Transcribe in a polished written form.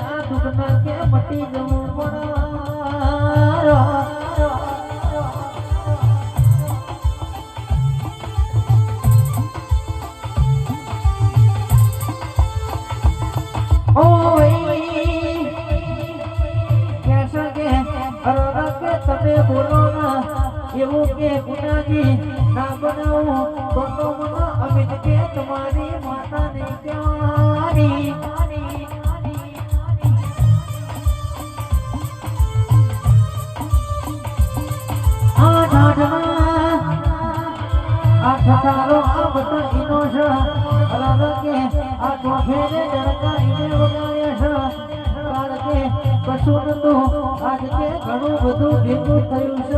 આ દુઃખના કે મટી જવું પણ તમે બોલો ના એવું કે ગુનાજી ના બનાવો તો મને અમિત કે તમારી માતા ને ક્યારી આ ઠઠારો આ બધા ઈનો છે અલગ કે આ ચોફેરે ડરકા ઈને વગાડ્યા છે કારણ કે કશું નતું આજ કે ઘણું બધું ભેગું થયું છે